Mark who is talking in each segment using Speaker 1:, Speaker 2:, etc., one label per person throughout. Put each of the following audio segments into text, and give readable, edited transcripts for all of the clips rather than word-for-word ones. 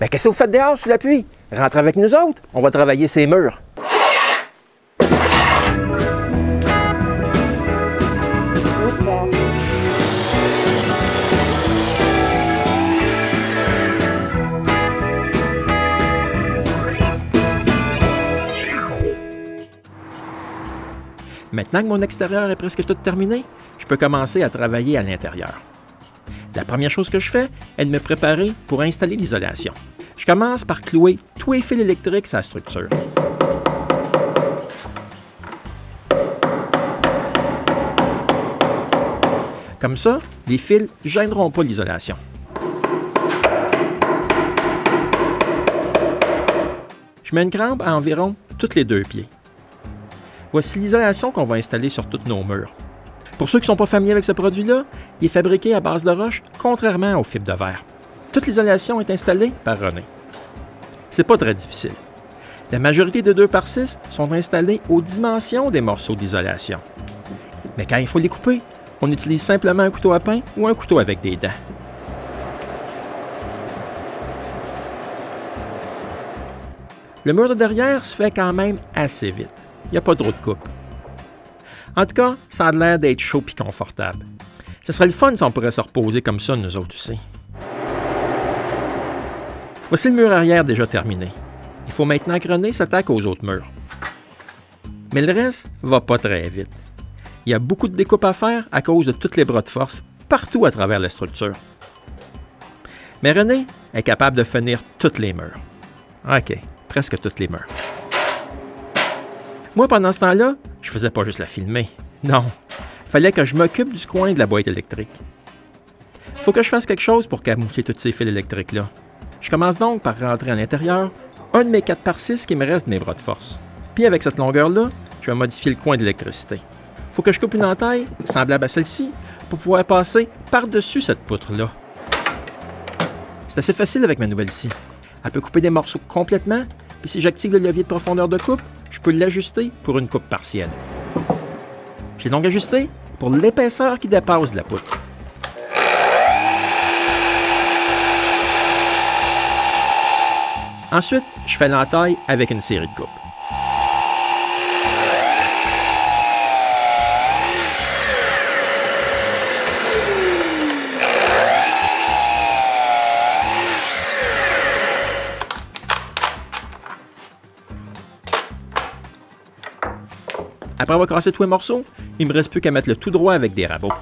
Speaker 1: Ben, qu'est-ce que vous faites dehors sous la pluie? Rentrez avec nous autres, on va travailler ces murs. Maintenant que mon extérieur est presque tout terminé, je peux commencer à travailler à l'intérieur. La première chose que je fais est de me préparer pour installer l'isolation. Je commence par clouer tous les fils électriques sur la structure. Comme ça, les fils ne gêneront pas l'isolation. Je mets une crampe à environ tous les 2 pieds. Voici l'isolation qu'on va installer sur tous nos murs. Pour ceux qui ne sont pas familiers avec ce produit-là, il est fabriqué à base de roche, contrairement aux fibres de verre. Toute l'isolation est installée par René. C'est pas très difficile. La majorité de 2x6 sont installés aux dimensions des morceaux d'isolation. Mais quand il faut les couper, on utilise simplement un couteau à pain ou un couteau avec des dents. Le mur de derrière se fait quand même assez vite. Il n'y a pas trop de coupe. En tout cas, ça a l'air d'être chaud et confortable. Ce serait le fun si on pourrait se reposer comme ça, nous autres aussi. Voici le mur arrière déjà terminé. Il faut maintenant que René s'attaque aux autres murs. Mais le reste va pas très vite. Il y a beaucoup de découpes à faire à cause de tous les bras de force partout à travers la structure. Mais René est capable de finir tous les murs. OK, presque tous les murs. Moi, pendant ce temps-là, je faisais pas juste la filmer. Non, il fallait que je m'occupe du coin de la boîte électrique. Il faut que je fasse quelque chose pour camoufler tous ces fils électriques-là. Je commence donc par rentrer à l'intérieur un de mes 4x6 qui me reste de mes bras de force. Puis avec cette longueur-là, je vais modifier le coin d'électricité. Il faut que je coupe une entaille semblable à celle-ci pour pouvoir passer par-dessus cette poutre-là. C'est assez facile avec ma nouvelle scie. Elle peut couper des morceaux complètement, puis si j'active le levier de profondeur de coupe, je peux l'ajuster pour une coupe partielle. J'ai donc ajusté pour l'épaisseur qui dépasse de la poutre. Ensuite, je fais l'entaille avec une série de coupes. Après avoir cassé tous les morceaux, il ne me reste plus qu'à mettre le tout droit avec des rabots.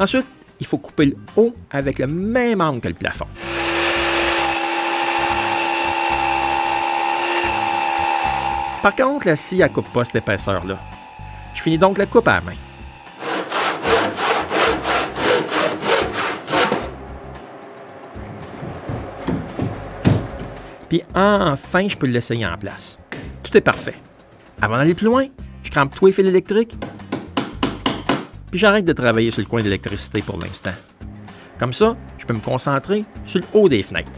Speaker 1: Ensuite, il faut couper le haut avec le même angle que le plafond. Par contre, la scie ne coupe pas cette épaisseur-là. Je finis donc la coupe à la main. Puis enfin, je peux l'essayer en place. Tout est parfait. Avant d'aller plus loin, je crampe tous les fils électriques, puis j'arrête de travailler sur le coin d'électricité pour l'instant. Comme ça, je peux me concentrer sur le haut des fenêtres.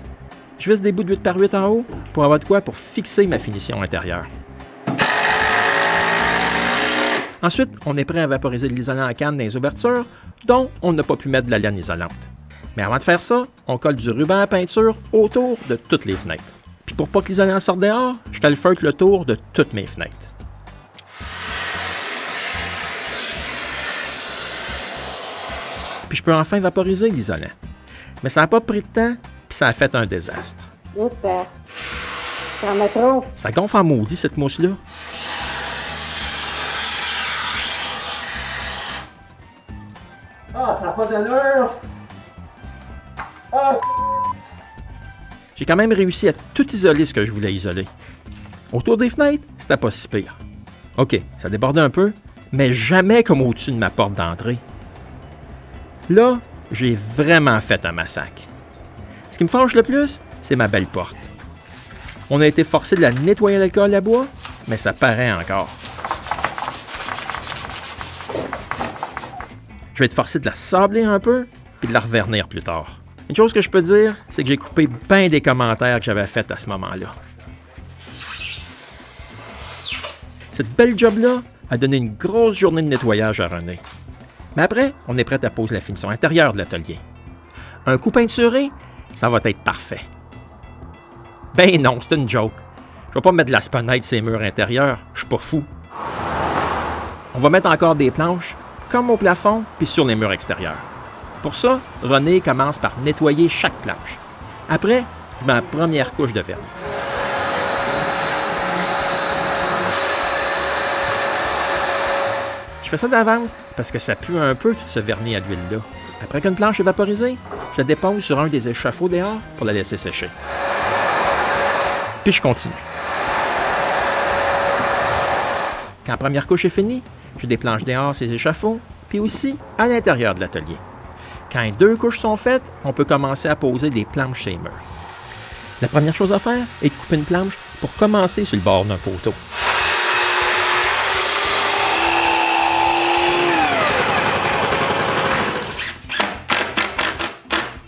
Speaker 1: Je visse des bouts de 8x8 en haut pour avoir de quoi pour fixer ma finition intérieure. Ensuite, on est prêt à vaporiser de l'isolant en canne dans les ouvertures, dont on n'a pas pu mettre de la laine isolante. Mais avant de faire ça, on colle du ruban à peinture autour de toutes les fenêtres. Puis pour pas que l'isolant sorte dehors, je calfeutre le tour de toutes mes fenêtres. Puis je peux enfin vaporiser l'isolant. Mais ça n'a pas pris de temps, puis ça a fait un désastre. Ça gonfle en maudit, cette mousse-là.
Speaker 2: Ah, ça n'a pas d'allure! Ah!
Speaker 1: J'ai quand même réussi à tout isoler ce que je voulais isoler. Autour des fenêtres, c'était pas si pire. OK, ça débordait un peu, mais jamais comme au-dessus de ma porte d'entrée. Là, j'ai vraiment fait un massacre. Ce qui me fâche le plus, c'est ma belle porte. On a été forcé de la nettoyer l'alcool à bois, mais ça paraît encore. Je vais être forcé de la sabler un peu, puis de la revernir plus tard. Une chose que je peux dire, c'est que j'ai coupé bien des commentaires que j'avais faits à ce moment-là. Cette belle job-là a donné une grosse journée de nettoyage à René. Mais après, on est prêt à poser la finition intérieure de l'atelier. Un coup peinturé, ça va être parfait. Ben non, c'est une joke. Je vais pas mettre de la sponette sur les murs intérieurs, je suis pas fou. On va mettre encore des planches, comme au plafond, puis sur les murs extérieurs. Pour ça, René commence par nettoyer chaque planche. Après, je mets la première couche de vernis. Je fais ça d'avance parce que ça pue un peu tout ce vernis à l'huile-là. Après qu'une planche est vaporisée, je la dépose sur un des échafauds dehors pour la laisser sécher. Puis je continue. Quand la première couche est finie, je des planches dehors ces échafauds, puis aussi à l'intérieur de l'atelier. Quand les 2 couches sont faites, on peut commencer à poser des planches sur les murs. La première chose à faire est de couper une planche pour commencer sur le bord d'un poteau.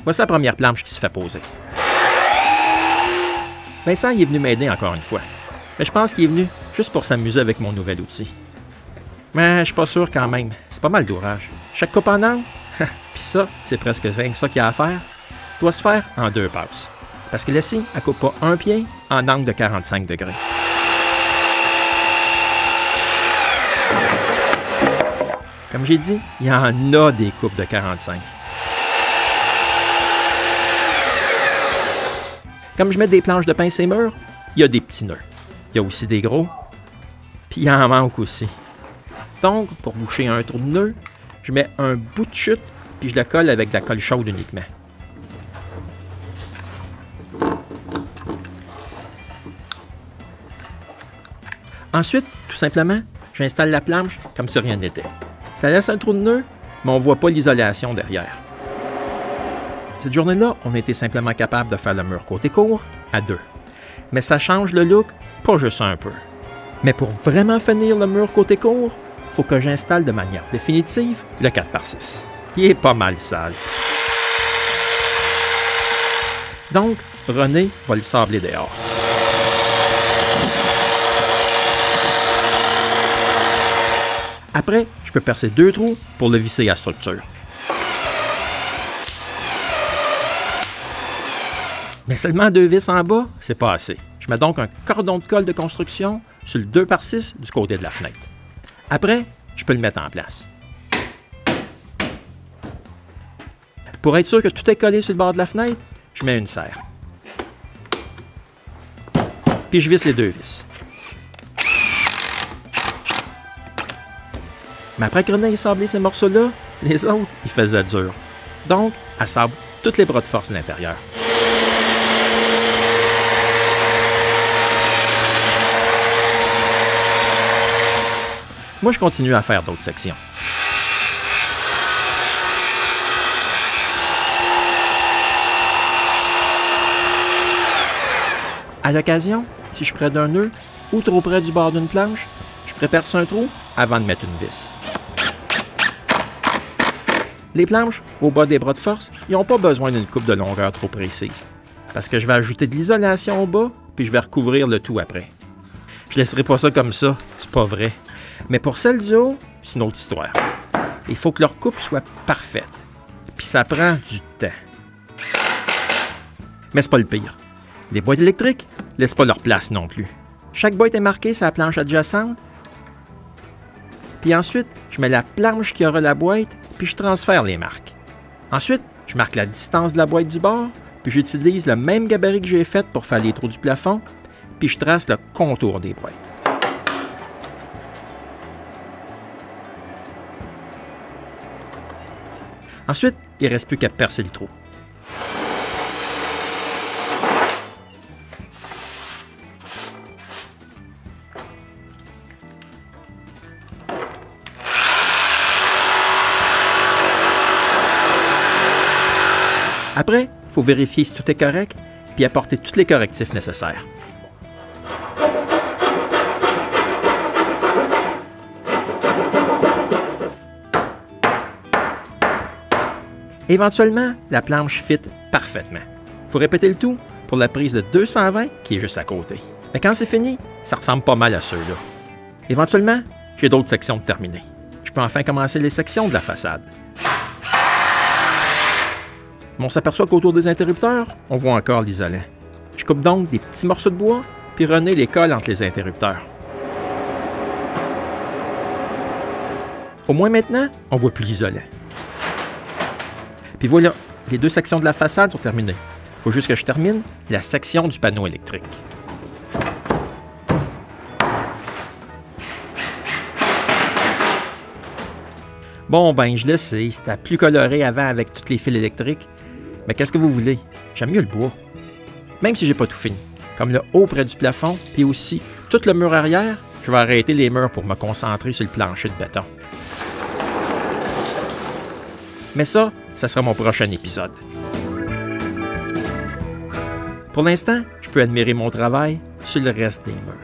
Speaker 1: Voici la première planche qui se fait poser. Vincent il est venu m'aider encore une fois. Mais je pense qu'il est venu juste pour s'amuser avec mon nouvel outil. Mais je suis pas sûr quand même. C'est pas mal d'ouvrage. Chaque coupe en angle, puis ça, c'est presque rien que ça qu'il y a à faire, doit se faire en 2 passes. Parce que la scie, elle coupe pas un pied en angle de 45 degrés. Comme j'ai dit, il y en a des coupes de 45. Comme je mets des planches de pince et murs, il y a des petits nœuds. Il y a aussi des gros, puis il en manque aussi. Donc, pour boucher un trou de nœud, je mets un bout de chute, puis je le colle avec de la colle chaude uniquement. Ensuite, tout simplement, j'installe la planche comme si rien n'était. Ça laisse un trou de nœud, mais on ne voit pas l'isolation derrière. Cette journée-là, on a été simplement capable de faire le mur côté court à 2. Mais ça change le look, pas juste un peu. Mais pour vraiment finir le mur côté court, il faut que j'installe de manière définitive le 4x6. Il est pas mal sale. Donc, René va le sabler dehors. Après, je peux percer 2 trous pour le visser à la structure. Mais seulement 2 vis en bas, c'est pas assez. Je mets donc un cordon de colle de construction sur le 2x6 du côté de la fenêtre. Après, je peux le mettre en place. Pour être sûr que tout est collé sur le bord de la fenêtre, je mets une serre. Puis je visse les 2 vis. Mais après que René ait sablé ces morceaux-là, les autres, ils faisaient dur. Donc, elle sable tous les bras de force à l'intérieur. Moi, je continue à faire d'autres sections. À l'occasion, si je suis près d'un nœud ou trop près du bord d'une planche, je prépare un trou avant de mettre une vis. Les planches, au bas des bras de force, ils n'ont pas besoin d'une coupe de longueur trop précise, parce que je vais ajouter de l'isolation au bas, puis je vais recouvrir le tout après. Je laisserai pas ça comme ça, c'est pas vrai. Mais pour celle du haut, c'est une autre histoire. Il faut que leur coupe soit parfaite. Puis ça prend du temps. Mais c'est pas le pire. Les boîtes électriques laissent pas leur place non plus. Chaque boîte est marquée sur la planche adjacente. Puis ensuite, je mets la planche qui aura la boîte, puis je transfère les marques. Ensuite, je marque la distance de la boîte du bord, puis j'utilise le même gabarit que j'ai fait pour faire les trous du plafond, puis je trace le contour des boîtes. Ensuite, il ne reste plus qu'à percer le trou. Après, il faut vérifier si tout est correct, puis apporter tous les correctifs nécessaires. Éventuellement, la planche fit parfaitement. Il faut répéter le tout pour la prise de 220 qui est juste à côté. Mais quand c'est fini, ça ressemble pas mal à ceux-là. Éventuellement, j'ai d'autres sections de terminer. Je peux enfin commencer les sections de la façade. Mais on s'aperçoit qu'autour des interrupteurs, on voit encore l'isolant. Je coupe donc des petits morceaux de bois, puis René les colle entre les interrupteurs. Au moins maintenant, on ne voit plus l'isolant. Puis voilà, les 2 sections de la façade sont terminées. Il faut juste que je termine la section du panneau électrique. Bon, ben, je le sais, c'était plus coloré avant avec tous les fils électriques. Mais qu'est-ce que vous voulez? J'aime mieux le bois. Même si j'ai pas tout fini. Comme le haut près du plafond, puis aussi tout le mur arrière, je vais arrêter les murs pour me concentrer sur le plancher de béton. Mais ça sera mon prochain épisode. Pour l'instant, je peux admirer mon travail sur le reste des murs.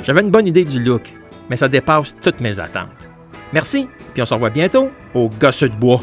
Speaker 1: J'avais une bonne idée du look, mais ça dépasse toutes mes attentes. Merci, puis on se revoit bientôt au Gosseux de bois.